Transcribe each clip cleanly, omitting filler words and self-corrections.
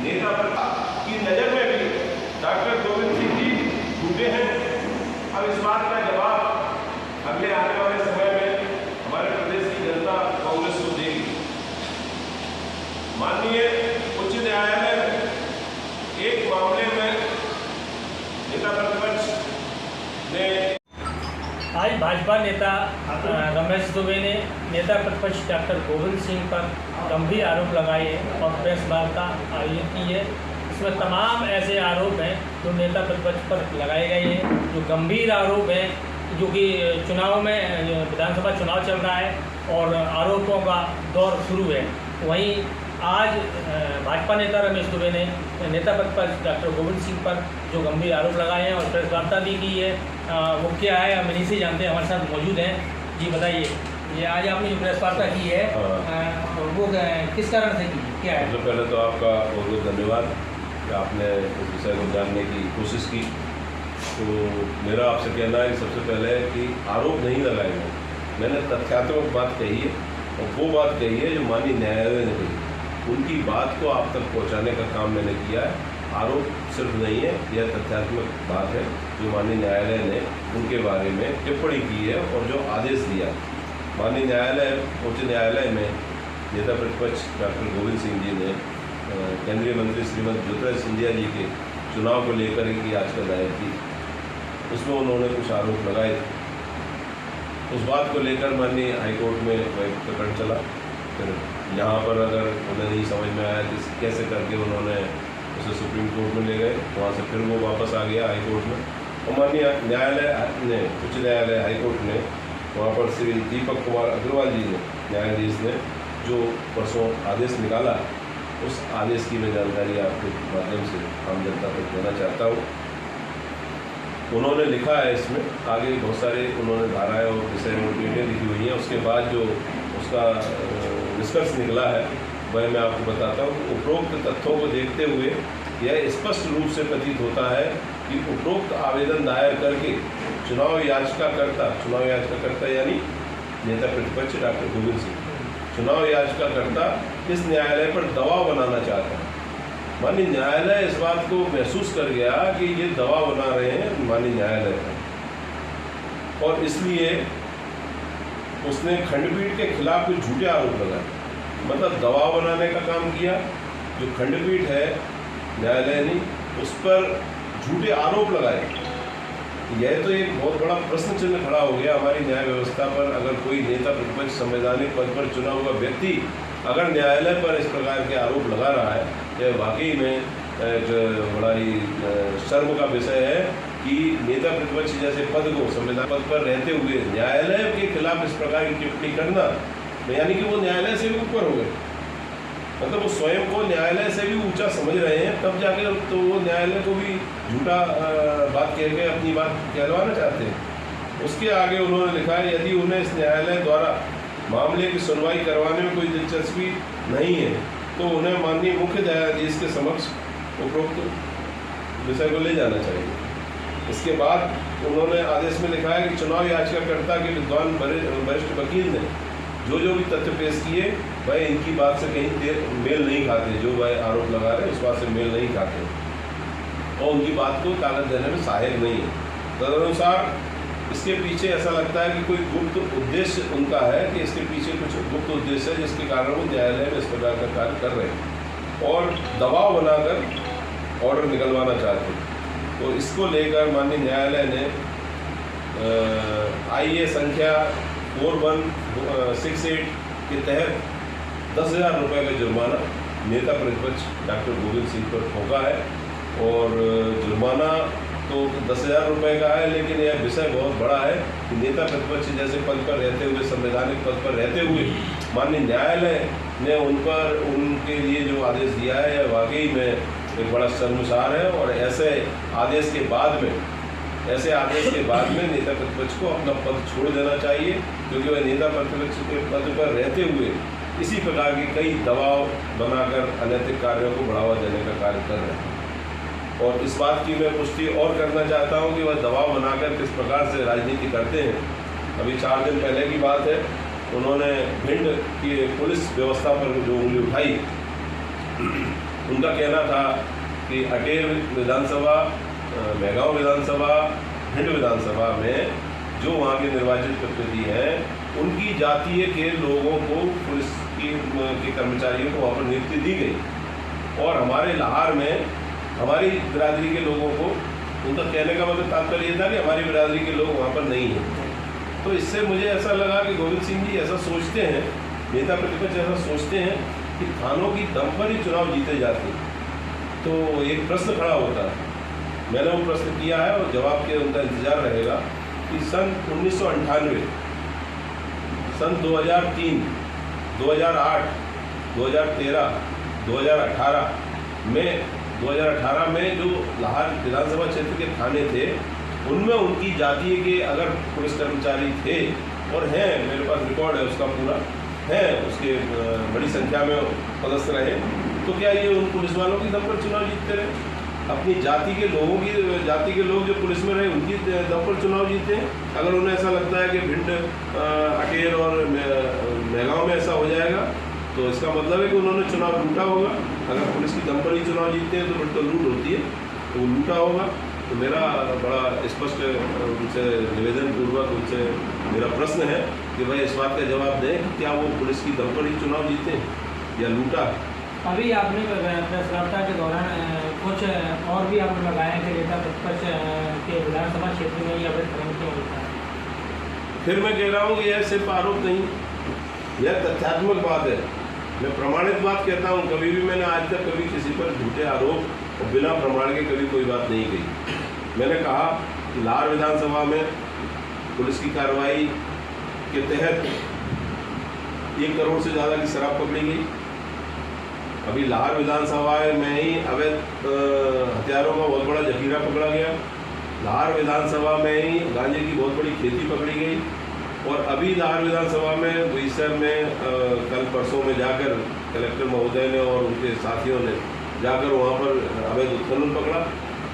नेता की नज़र में भी डॉक्टर गोविंद सिंह जी झूठे हैं। अब इस बात का जवाब अगले आने वाले समय में हमारे प्रदेश की जनता कांग्रेस को देगी। माननीय उच्च न्यायालय एक मामले में नेता प्रतिपक्ष ने आज भाजपा नेता रमेश दुबे ने नेता प्रतिपक्ष डॉक्टर गोविंद सिंह पर गंभीर आरोप लगाए और प्रेस वार्ता आयोजित की है। इसमें तमाम ऐसे आरोप हैं जो नेता प्रतिपक्ष पर लगाए गए हैं, जो गंभीर आरोप हैं, जो कि चुनाव में विधानसभा चुनाव चल रहा है और आरोपों का दौर शुरू है। वहीं आज भाजपा नेता रमेश दुबे ने नेता प्रतिपक्ष डॉक्टर गोविंद सिंह पर जो गंभीर आरोप लगाए हैं और प्रेस वार्ता भी की है। वो क्या है हम इन्हीं से जानते हैं, हमारे साथ मौजूद हैं। जी बताइए, ये आज आपने जो प्रेस वार्ता की है वो किस कारण से की, क्या है? सबसे पहले तो आपका बहुत बहुत धन्यवाद कि आपने इस विषय को जानने की कोशिश की। तो मेरा आपसे कहना है कि सबसे पहले कि आरोप नहीं लगाए गए, मैंने तथ्यात्मक बात कही है और वो बात कही है जो माननीय न्यायालय ने कही, उनकी बात को आप तक पहुंचाने का काम मैंने किया है। आरोप सिर्फ नहीं है, यह तथ्यात्मक बात है जो माननीय न्यायालय ने उनके बारे में टिप्पणी की है और जो आदेश दिया। माननीय न्यायालय उच्च न्यायालय में नेता प्रतिपक्ष डॉक्टर गोविंद सिंह जी ने केंद्रीय मंत्री श्रीमती ज्योतिरादित्य सिंधिया जी के चुनाव को लेकर एक याचिका दायर की। उसमें उन्होंने कुछ आरोप लगाए। उस बात को लेकर माननीय हाईकोर्ट में एक प्रकरण चला। फिर यहाँ पर अगर उन्हें नहीं समझ में आया कि कैसे करके उन्होंने उसे सुप्रीम कोर्ट में ले गए, वहाँ से फिर वो वापस आ गया हाई कोर्ट में और माननीय न्यायालय ने उच्च न्यायालय हाई कोर्ट ने वहाँ पर श्री दीपक कुमार अग्रवाल जी ने न्यायाधीश ने जो परसों आदेश निकाला, उस आदेश की मैं जानकारी आपके माध्यम से आम जनता तक देना चाहता हूँ। उन्होंने लिखा है इसमें आगे बहुत सारे उन्होंने धाराएँ और विषय नोटियाँ लिखी हुई हैं। उसके बाद जो उसका निष्कर्ष निकला है वह मैं आपको बताता हूँ। उपरोक्त तथ्यों को देखते हुए यह स्पष्ट रूप से प्रतीत होता है कि उपरोक्त आवेदन दायर करके चुनाव याचिकाकर्ता यानी नेता प्रतिपक्ष डॉक्टर गोविंद सिंह, चुनाव याचिकाकर्ता इस न्यायालय पर दबाव बनाना चाहता है। माननीय न्यायालय इस बात को महसूस कर गया कि ये दबाव बना रहे हैं माननीय न्यायालय पर, और इसलिए उसने खंडपीठ के खिलाफ कुछ झूठे आरोप लगाए, मतलब दबाव बनाने का काम किया। जो खंडपीठ है न्यायालय ने उस पर झूठे आरोप लगाए। यह तो एक बहुत बड़ा प्रश्न चिन्ह खड़ा हो गया हमारी न्याय व्यवस्था पर। अगर कोई नेता प्रतिपक्ष संवैधानिक पद पर चुना हुआ व्यक्ति अगर न्यायालय पर इस प्रकार के आरोप लगा रहा है, यह वाकई में एक बड़ा ही शर्म का विषय है कि नेता प्रतिपक्ष जैसे पद को संविधान पद पर रहते हुए न्यायालय के खिलाफ इस प्रकार की टिप्पणी करना, यानी कि वो न्यायालय से भी ऊपर हो गए, मतलब वो स्वयं को न्यायालय से भी ऊंचा समझ रहे हैं। तब जाके तो वो न्यायालय को भी झूठा बात कह के अपनी बात कहलवाना चाहते हैं। उसके आगे उन्होंने लिखा है, यदि उन्हें इस न्यायालय द्वारा मामले की सुनवाई करवाने में कोई दिलचस्पी नहीं है तो उन्हें माननीय मुख्य न्यायाधीश के समक्ष उपरोक्त विषय को ले जाना चाहिए। इसके बाद उन्होंने आदेश में लिखा है कि चुनाव याचिकाकर्ता के विद्वान वरिष्ठ वकील ने जो भी तथ्य पेश किए वह इनकी बात से कहीं मेल नहीं खाते, जो वह आरोप लगा रहे हैं उस बात से मेल नहीं खाते और उनकी बात को कागज देने में सहायक नहीं है। तदनुसार इसके पीछे ऐसा लगता है कि कोई गुप्त उद्देश्य उनका है, कि इसके पीछे कुछ गुप्त उद्देश्य है जिसके कारण वो न्यायालय में इस प्रकार का कार्य कर रहे हैं और दबाव बनाकर ऑर्डर निकलवाना चाहते हैं। तो इसको लेकर माननीय न्यायालय ने IA संख्या 4168 के तहत 10,000 रुपये का जुर्माना नेता प्रतिपक्ष डॉक्टर गोविंद सिंह पर ठोका है। और जुर्माना तो 10,000 रुपये का है, लेकिन यह विषय बहुत बड़ा है कि नेता प्रतिपक्ष जैसे पद पर रहते हुए, संवैधानिक पद पर रहते हुए माननीय न्यायालय ने उनके लिए जो आदेश दिया है यह वाकई में एक बड़ा शर्मसार है। और ऐसे आदेश के बाद में नेता प्रतिपक्ष को अपना पद छोड़ देना चाहिए, क्योंकि वह नेता प्रतिपक्ष के पद पर रहते हुए इसी प्रकार के कई दबाव बनाकर अनैतिक कार्यों को बढ़ावा देने का कार्य कर रहे हैं। और इस बात की मैं पुष्टि और करना चाहता हूं कि वह दबाव बनाकर किस प्रकार से राजनीति करते हैं। अभी 4 दिन पहले की बात है, उन्होंने भिंड की पुलिस व्यवस्था पर जो उंगली उठाई उनका कहना था कि अटेर विधानसभा, मेहगांव विधानसभा, भिंड विधानसभा में जो वहाँ के निर्वाचित प्रतिनिधि हैं उनकी जातीय के लोगों को पुलिस के कर्मचारियों को वहाँ पर नियुक्ति दी गई और हमारे लाहौर में हमारी बिरादरी के लोगों को, उनका कहने का मतलब तात्पर्य ये था कि हमारी बिरादरी के लोग वहाँ पर नहीं हैं। तो इससे मुझे ऐसा लगा कि गोविंद सिंह जी ऐसा सोचते हैं, नेता प्रतिपक्ष ऐसा सोचते हैं कि थानों की दम पर ही चुनाव जीते जाते हैं। तो एक प्रश्न खड़ा होता है, मैंने वो प्रश्न किया है और जवाब के उनका इंतजार रहेगा कि सन 1998, सन 2003, 2008, 2013, 2018 में जो लाहौर विधानसभा क्षेत्र के थाने थे उनमें उनकी जातीय के अगर पुलिस कर्मचारी थे और हैं, मेरे पास रिकॉर्ड है उसका पूरा है, उसके बड़ी संख्या में पदस्थ रहे, तो क्या ये उन पुलिस वालों की दम पर चुनाव जीतते रहे? अपनी जाति के लोग जो पुलिस में रहे उनकी दम पर चुनाव जीते हैं? अगर उन्हें ऐसा लगता है कि भिंड, अटेर और मेहगांव में ऐसा हो जाएगा तो इसका मतलब है कि उन्होंने चुनाव लूटा होगा। अगर पुलिस की दम पर ही चुनाव जीतते हैं तो फिर तो लूट होती है, तो वो लूटा होगा। तो मेरा बड़ा स्पष्ट उनसे निवेदन पूर्वक उनसे मेरा प्रश्न है कि भाई इस बात का जवाब दें कि क्या वो पुलिस की दम पर ही चुनाव जीते हैं या लूटा? अभी आपने प्रेस वार्ता के दौरान कुछ और भी आपने लगाया कि नेता प्रतिपक्ष के विधानसभा क्षेत्र में ही अवैध खनन क्यों होता है? फिर मैं कह रहा हूँ कि यह सिर्फ आरोप नहीं, यह तथ्यात्मक बात है। मैं प्रमाणित बात कहता हूँ, कभी भी मैंने आज तक कभी किसी पर झूठे आरोप और बिना प्रमाण के कभी कोई बात नहीं कही। मैंने कहा कि लाहौर विधानसभा में पुलिस की कार्रवाई के तहत 1 करोड़ से ज़्यादा की शराब पकड़ी गई। अभी लाहौर विधानसभा में ही अवैध हथियारों का बहुत बड़ा जखीरा पकड़ा गया। लाहौर विधानसभा में ही गांजे की बहुत बड़ी खेती पकड़ी गई। और अभी लाहौर विधानसभा में बोईसर में कल परसों में जाकर कलेक्टर महोदय ने और उनके साथियों ने जाकर वहाँ पर अवैध उत्खनन पकड़ा।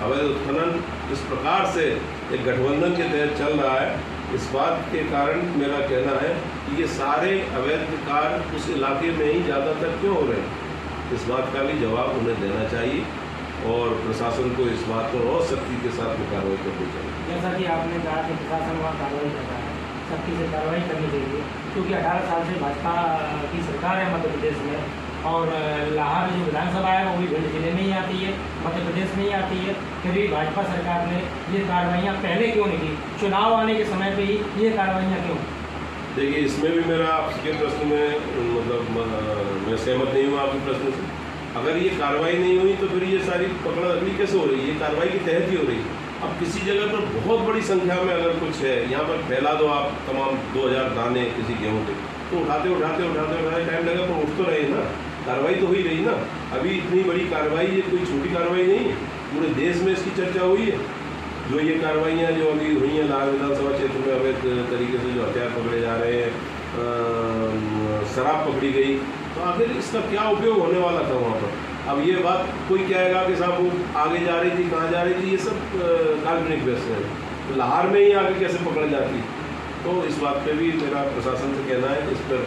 अवैध उत्खनन इस प्रकार से एक गठबंधन के तहत चल रहा है, इस बात के कारण मेरा कहना है कि ये सारे अवैध कार्य उस इलाके में ही ज़्यादातर क्यों हो रहे हैं, इस बात का भी जवाब उन्हें देना चाहिए और प्रशासन को इस बात पर और सख्ती के साथ कार्रवाई करनी चाहिए। जैसा कि आपने कहा कि प्रशासन वहाँ कार्रवाई कर रहा है, सख्ती से कार्रवाई करनी चाहिए, क्योंकि 18 साल से भाजपा की सरकार है मध्य प्रदेश में और लाहौर जो विधानसभा है वो भी भिंड जिले में ही आती है, मध्य प्रदेश में ही आती है। फिर भी भाजपा सरकार ने ये कार्रवाइयाँ पहले क्यों नहीं की? चुनाव आने के समय पे ही ये कार्रवाइयाँ क्यों? देखिए, इसमें भी मेरा आपके प्रश्न में मतलब मैं सहमत नहीं हूँ आपके प्रश्न से। अगर ये कार्रवाई नहीं हुई तो फिर ये सारी पकड़ा पकड़ी कैसे हो रही है? ये कार्रवाई के तहत ही हो रही है। अब किसी जगह पर बहुत बड़ी संख्या में अगर कुछ है, यहाँ पर फैला दो आप तमाम 2000 दाने किसी गेहूँ के, तो उठाते टाइम लगा पर उठ तो रहे ना, कार्रवाई तो हुई रही ना। अभी इतनी बड़ी कार्रवाई, ये कोई छोटी कार्रवाई नहीं है, पूरे देश में इसकी चर्चा हुई है। जो ये कार्रवाइयाँ जो अभी हुई हैं लाहौर विधानसभा क्षेत्र में अवैध तरीके से जो हथियार पकड़े जा रहे हैं, शराब पकड़ी गई, तो आखिर इसका क्या उपयोग होने वाला था वहाँ पर? अब ये बात कोई कहेगा कि साहब वो आगे जा रही थी, कहाँ जा रही थी, ये सब काल्पनिक व्यस्त है। तो लाहौर में ही आगे कैसे पकड़ जाती? तो इस बात पे भी मेरा प्रशासन से कहना है, इस पर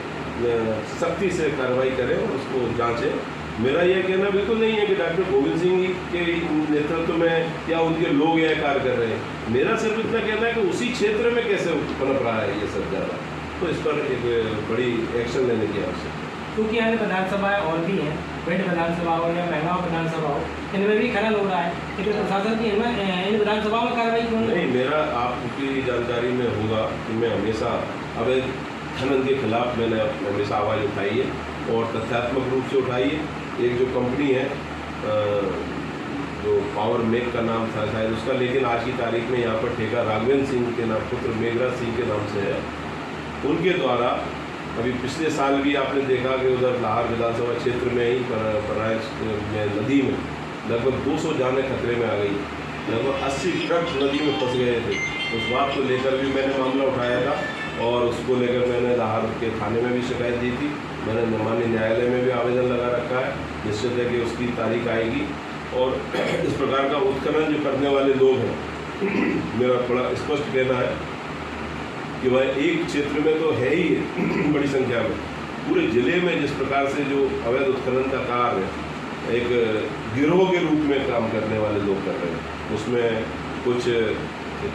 सख्ती से कार्रवाई करें और उसको जांचें। मेरा यह कहना बिल्कुल नहीं है कि डॉक्टर गोविंद सिंह के नेतृत्व में या उनके लोग यह कार्य कर रहे हैं। मेरा सिर्फ इतना कहना है कि उसी क्षेत्र में कैसे पनप रहा है ये सब ज़्यादा, तो इस पर एक बड़ी एक्शन लेने की आवश्यकता है। क्योंकि अन्य विधानसभाएँ और भी हैं, भिंड विधानसभा हो या मेहगांव विधानसभा हो, इनमें भी खनन हो रहा है, लेकिन प्रशासन की इन विधानसभाओं में कार्रवाई क्यों नहीं? मेरा आपकी जानकारी में होगा कि मैं हमेशा अवैध खनन के खिलाफ मैंने हमेशा आवाज़ उठाई है और तथ्यात्मक रूप से उठाई है। एक जो कंपनी है जो पावर मेक का नाम था शायद उसका, लेकिन आज की तारीख में यहाँ पर ठेका राघवेंद्र सिंह के नाम, पुत्र मेघराज सिंह के नाम से है। उनके द्वारा अभी पिछले साल भी आपने देखा कि उधर लाहौर विधानसभा क्षेत्र में ही पराइच में नदी में लगभग 200 जाने खतरे में आ गई, लगभग 80 ट्रक नदी में फंस गए थे। उस बात को लेकर भी मैंने मामला उठाया था और उसको लेकर मैंने लाहौर के थाने में भी शिकायत दी थी। मैंने माननीय न्यायालय में भी आवेदन लगा रखा है, निश्चित है कि उसकी तारीख आएगी। और इस प्रकार का उत्खनन जो करने वाले लोग हैं, मेरा बड़ा स्पष्ट कहना है कि वह एक क्षेत्र में तो है ही बड़ी संख्या में, पूरे ज़िले में जिस प्रकार से जो अवैध उत्खनन का कार्य है एक गिरोह के रूप में काम करने वाले लोग कर रहे हैं। उसमें कुछ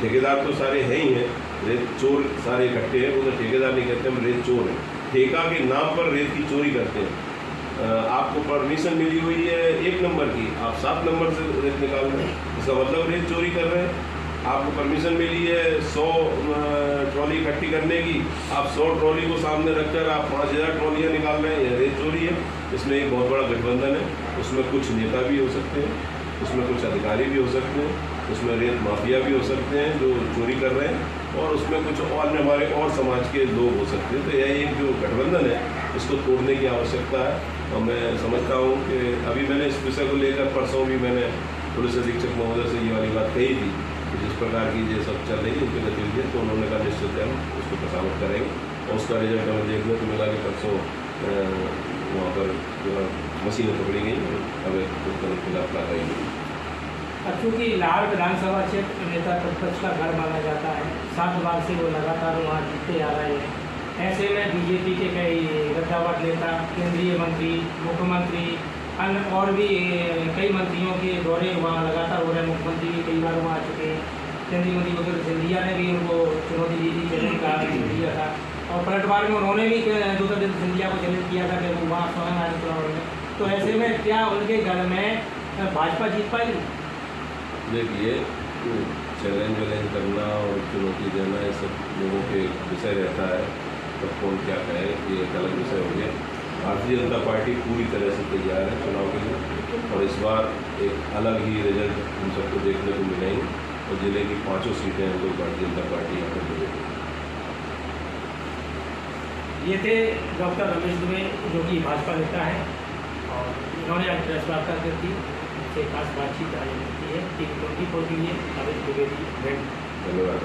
ठेकेदार तो सारे हैं ही हैं, रेत चोर सारे इकट्ठे हैं। उन्हें ठेकेदार नहीं कहते, हम रेत चोर हैं। ठेका के नाम पर रेत की चोरी करते हैं। आपको परमिशन मिली हुई है 1 नंबर की, आप 7 नंबर से रेत निकाल रहे हैं, इसका मतलब रेत चोरी कर रहे हैं। आपको परमिशन मिली है 100 ट्रॉली इकट्ठी करने की, आप 100 ट्रॉली को सामने रखकर आप 5000 ट्रॉलियाँ निकाल रहे हैं, यह रेत चोरी है। इसमें एक बहुत बड़ा गठबंधन है, उसमें कुछ नेता भी हो सकते हैं, उसमें कुछ अधिकारी भी हो सकते हैं, उसमें रेत माफिया भी हो सकते हैं जो चोरी कर रहे हैं, और उसमें कुछ और हमारे और समाज के लोग हो सकते हैं। तो यह एक जो गठबंधन है इसको तोड़ने की आवश्यकता है। और मैं समझता हूँ कि अभी मैंने इस विषय को लेकर परसों भी मैंने पुलिस अधीक्षक महोदय से ये वाली बात कही थी कि जिस प्रकार की ये सब चल रही है उनकी गतिविधियाँ, तो उन्होंने कहा निश्चित हम उसको प्रसारित करेंगे और उसका रिजल्ट हमें देखने को मिला कि परसों वहाँ पर जो है मशीनें पकड़ी गई और अब उसके खिलाफ कार्रवाई हुई। चूँकि लाहौर विधानसभा क्षेत्र नेता प्रतिपक्ष का घर माना जाता है, 7 बार से वो लगातार वहाँ जीतते आ रहे हैं। ऐसे में बीजेपी के कई गद्दावर नेता, केंद्रीय मंत्री, मुख्यमंत्री, अन्य और भी कई मंत्रियों के दौरे वहाँ लगातार हो रहे हैं। मुख्यमंत्री भी कई बार वहाँ आ चुके हैं। केंद्रीय मंत्री वगैरह सिंधिया ने भी उनको चुनौती दी थी, चैलेंज किया था, और पलटवार में उन्होंने भी दूसरे दिन सिंधिया को चैलेंज किया था कि वो वहाँ स्वयं आए चुनाव में। तो ऐसे में क्या उनके घर में भाजपा जीत पाएगी? देखिए, चैलेंज वैलेंज करना और चुनौती देना ये सब लोगों के विषय रहता है, तो कौन क्या कहे ये एक अलग विषय हो गया। भारतीय जनता पार्टी पूरी तरह से तैयार है चुनाव के लिए, और इस बार एक अलग ही रिजल्ट हम सबको देखने को मिलेंगे, और जिले की 5 सीटें हम लोग भारतीय जनता पार्टी यहाँ पर मिलेगी। ये थे डॉक्टर रमेश दुबे, जो कि भाजपा नेता है, और इन्होंने आज प्रेस वार्ता की थी। इससे खास बातचीत आयोजित की है। TV24 के लिए अमित द्विवेदी। धन्यवाद।